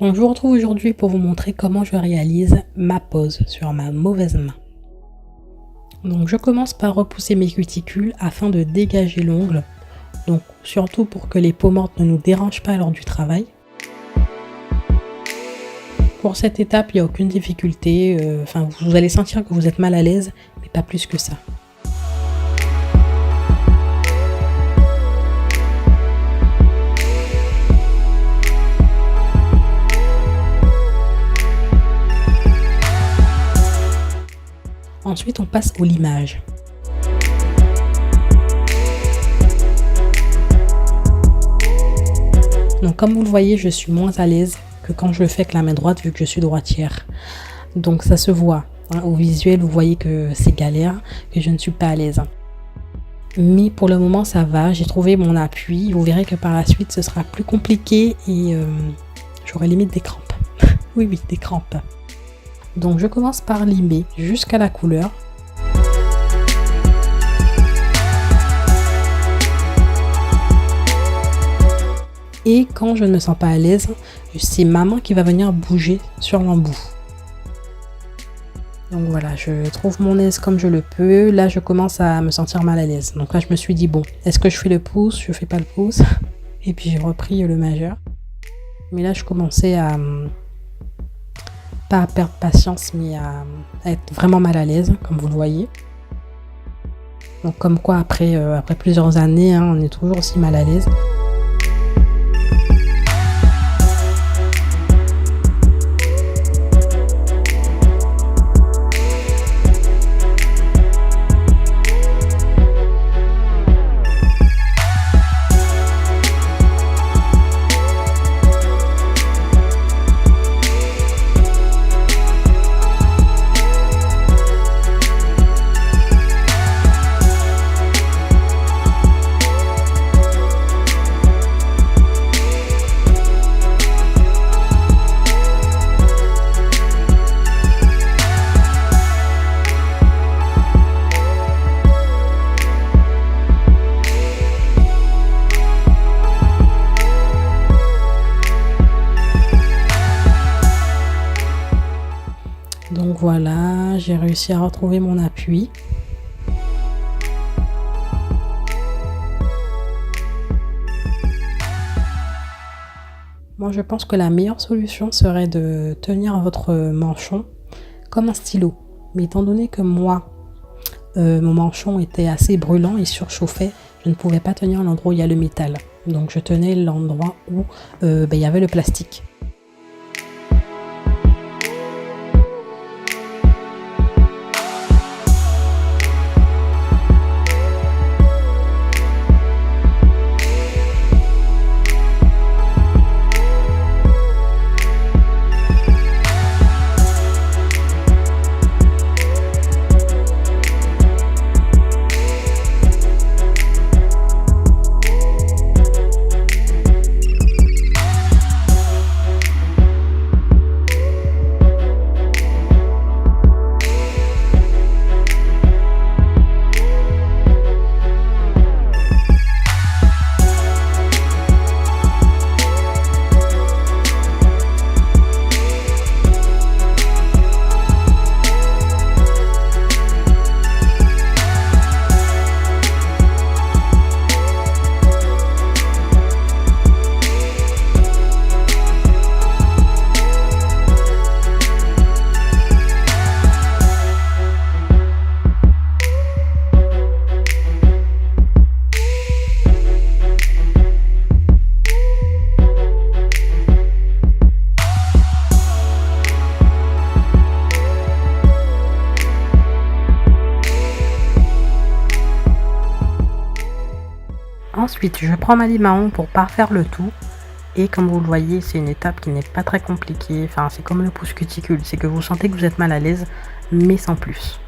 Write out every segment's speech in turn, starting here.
Donc je vous retrouve aujourd'hui pour vous montrer comment je réalise ma pose sur ma mauvaise main. Donc je commence par repousser mes cuticules afin de dégager l'ongle. Donc surtout pour que les peaux mortes ne nous dérangent pas lors du travail. Pour cette étape, il n'y a aucune difficulté. Vous allez sentir que vous êtes mal à l'aise, mais pas plus que ça. Ensuite, on passe au limage. Donc comme vous le voyez, je suis moins à l'aise que quand je le fais avec la main droite vu que je suis droitière. Donc ça se voit. Au visuel, vous voyez que c'est galère, que je ne suis pas à l'aise. Mais pour le moment, ça va. J'ai trouvé mon appui. Vous verrez que par la suite, ce sera plus compliqué et j'aurai limite des crampes. Oui, des crampes. Donc je commence par limer jusqu'à la couleur. Et quand je ne me sens pas à l'aise, c'est ma main qui va venir bouger sur l'embout. Donc voilà, je trouve mon aise comme je le peux. Là, je commence à me sentir mal à l'aise. Donc là, je me suis dit, bon, est-ce que je fais le pouce? Je fais pas le pouce. Et puis j'ai repris le majeur. Mais là, je commençais à pas à perdre patience, mais à être vraiment mal à l'aise, comme vous le voyez. Donc comme quoi, après plusieurs années, on est toujours aussi mal à l'aise. Donc voilà, j'ai réussi à retrouver mon appui. Moi, je pense que la meilleure solution serait de tenir votre manchon comme un stylo. Mais étant donné que moi, mon manchon était assez brûlant et surchauffait, je ne pouvais pas tenir l'endroit où il y a le métal. Donc je tenais l'endroit où il y avait le plastique. Ensuite, je prends ma lime à ongles pour parfaire le tout. Et comme vous le voyez, c'est une étape qui n'est pas très compliquée. Enfin, c'est comme le pouce cuticule. C'est que vous sentez que vous êtes mal à l'aise, mais sans plus.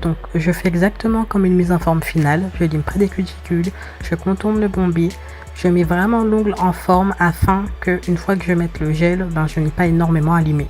Donc, je fais exactement comme une mise en forme finale. Je lime près des cuticules. Je contourne le bombé. Je mets vraiment l'ongle en forme afin que, une fois que je mette le gel, je n'ai pas énormément à limer.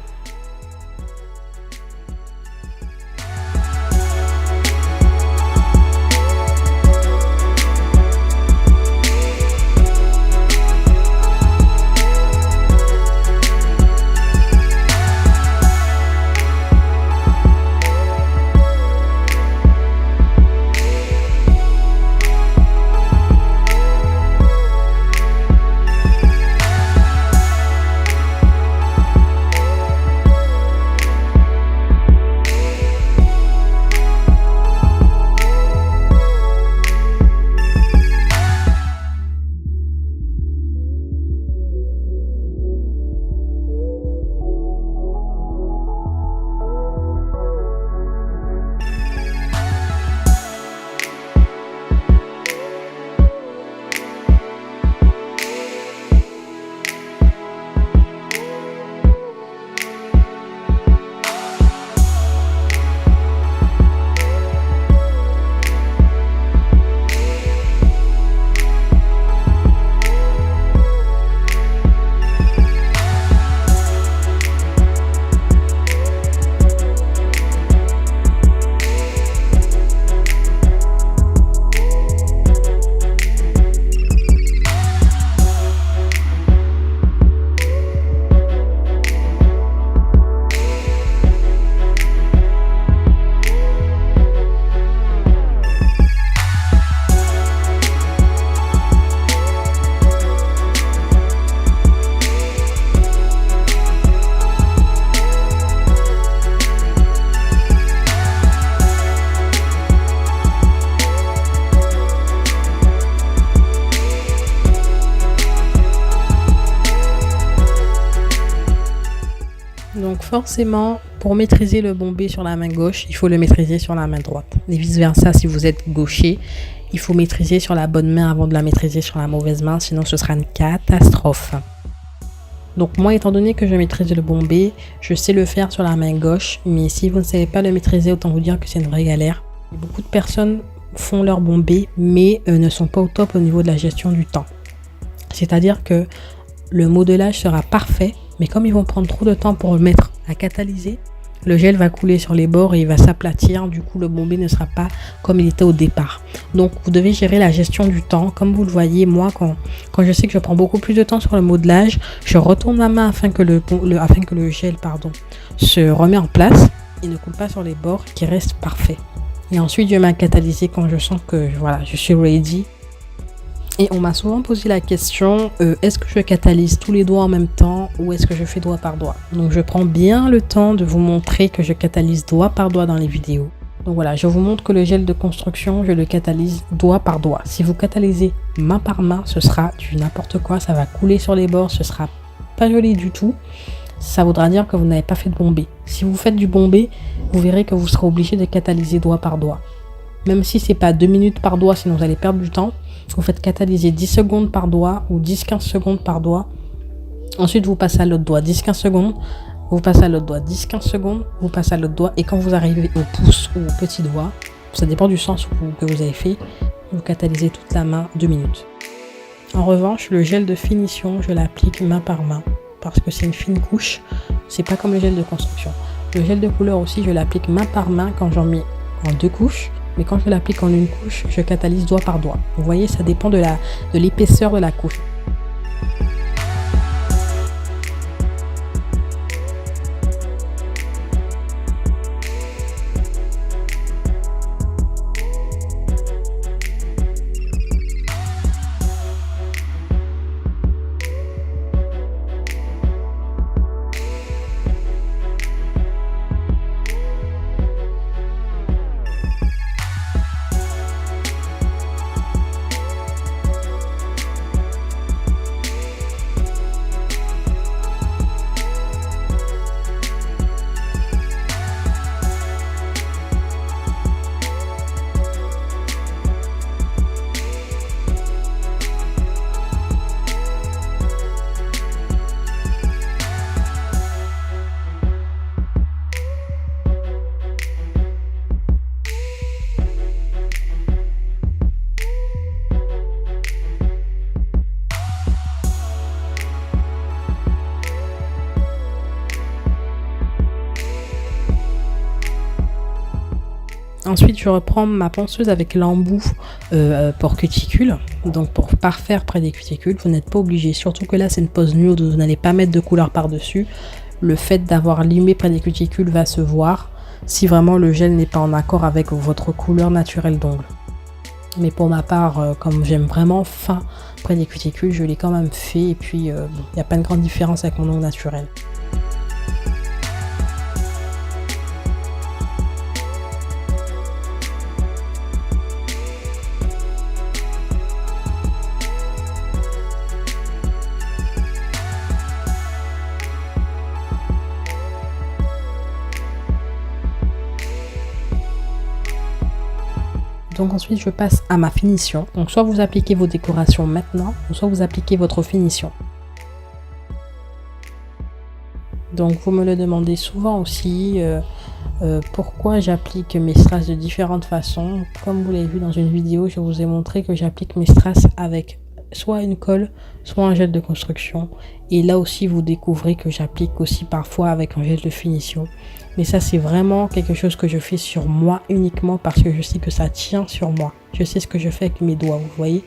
Donc forcément, pour maîtriser le bombé sur la main gauche, il faut le maîtriser sur la main droite. Et vice versa, si vous êtes gaucher, il faut maîtriser sur la bonne main avant de la maîtriser sur la mauvaise main, sinon ce sera une catastrophe. Donc moi, étant donné que je maîtrise le bombé, je sais le faire sur la main gauche, mais si vous ne savez pas le maîtriser, autant vous dire que c'est une vraie galère. Beaucoup de personnes font leur bombé, mais ne sont pas au top au niveau de la gestion du temps. C'est-à-dire que le modelage sera parfait, mais comme ils vont prendre trop de temps pour le mettre à catalyser, le gel va couler sur les bords et il va s'aplatir. Du coup, le bombé ne sera pas comme il était au départ. Donc, vous devez gérer la gestion du temps. Comme vous le voyez, moi, quand je sais que je prends beaucoup plus de temps sur le modelage, je retourne ma main afin que le gel se remet en place et ne coule pas sur les bords, qui reste parfait. Et ensuite, je mets à catalyser quand je sens que voilà, je suis ready. Et on m'a souvent posé la question, est-ce que je catalyse tous les doigts en même temps ou est-ce que je fais doigt par doigt? Donc je prends bien le temps de vous montrer que je catalyse doigt par doigt dans les vidéos. Donc voilà, je vous montre que le gel de construction, je le catalyse doigt par doigt. Si vous catalysez main par main, ce sera du n'importe quoi, ça va couler sur les bords, ce sera pas joli du tout. Ça voudra dire que vous n'avez pas fait de bombé. Si vous faites du bombé, vous verrez que vous serez obligé de catalyser doigt par doigt. Même si c'est pas 2 minutes par doigt, sinon vous allez perdre du temps. Vous faites catalyser 10 secondes par doigt ou 10-15 secondes par doigt. Ensuite, vous passez à l'autre doigt 10-15 secondes. Vous passez à l'autre doigt 10-15 secondes. Vous passez à l'autre doigt. Et quand vous arrivez au pouce ou au petit doigt, ça dépend du sens que vous avez fait, vous catalysez toute la main 2 minutes. En revanche, le gel de finition, je l'applique main par main parce que c'est une fine couche. C'est pas comme le gel de construction. Le gel de couleur aussi, je l'applique main par main quand j'en mets en 2 couches. Mais quand je l'applique en une couche, je catalyse doigt par doigt. Vous voyez, ça dépend de l'épaisseur de la couche. Ensuite, je reprends ma ponceuse avec l'embout pour cuticule. Donc, pour parfaire près des cuticules, vous n'êtes pas obligé. Surtout que là, c'est une pose nude, vous n'allez pas mettre de couleur par-dessus. Le fait d'avoir limé près des cuticules va se voir si vraiment le gel n'est pas en accord avec votre couleur naturelle d'ongle. Mais pour ma part, comme j'aime vraiment fin près des cuticules, je l'ai quand même fait. Et puis, il n'y a pas une grande différence avec mon ongle naturel. Donc ensuite, je passe à ma finition. Donc soit vous appliquez vos décorations maintenant, ou soit vous appliquez votre finition. Donc vous me le demandez souvent aussi, pourquoi j'applique mes strass de différentes façons. Comme vous l'avez vu dans une vidéo, je vous ai montré que j'applique mes strass avec soit une colle, soit un gel de construction. Et là aussi, vous découvrez que j'applique aussi parfois avec un gel de finition. Mais ça, c'est vraiment quelque chose que je fais sur moi uniquement parce que je sais que ça tient sur moi. Je sais ce que je fais avec mes doigts, vous voyez.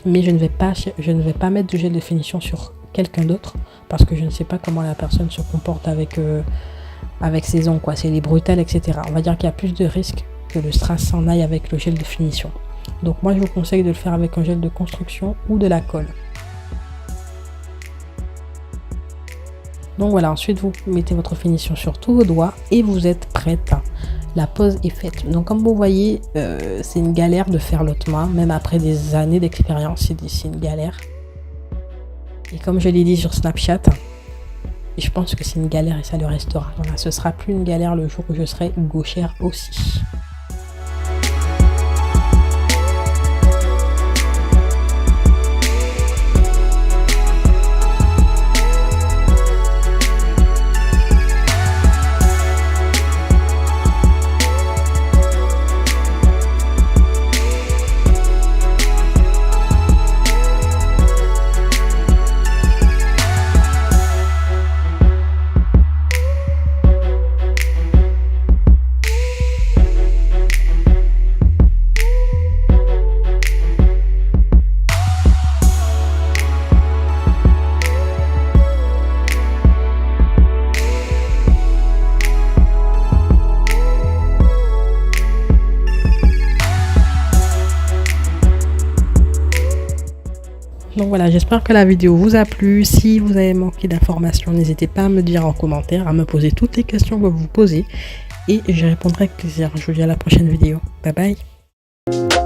Mais je ne vais pas mettre de gel de finition sur quelqu'un d'autre parce que je ne sais pas comment la personne se comporte avec ses ongles, quoi. C'est les brutales, etc. On va dire qu'il y a plus de risques que le strass s'en aille avec le gel de finition. Donc moi, je vous conseille de le faire avec un gel de construction ou de la colle. Donc voilà, ensuite vous mettez votre finition sur tous vos doigts et vous êtes prête. La pose est faite. Donc comme vous voyez, c'est une galère de faire l'autre main, même après des années d'expérience, c'est une galère. Et comme je l'ai dit sur Snapchat, Et je pense que c'est une galère et ça le restera. Voilà, ce sera plus une galère le jour où je serai gauchère aussi. Donc voilà, j'espère que la vidéo vous a plu. Si vous avez manqué d'informations, n'hésitez pas à me dire en commentaire, à me poser toutes les questions que vous posez et je répondrai avec plaisir. Je vous dis à la prochaine vidéo. Bye bye.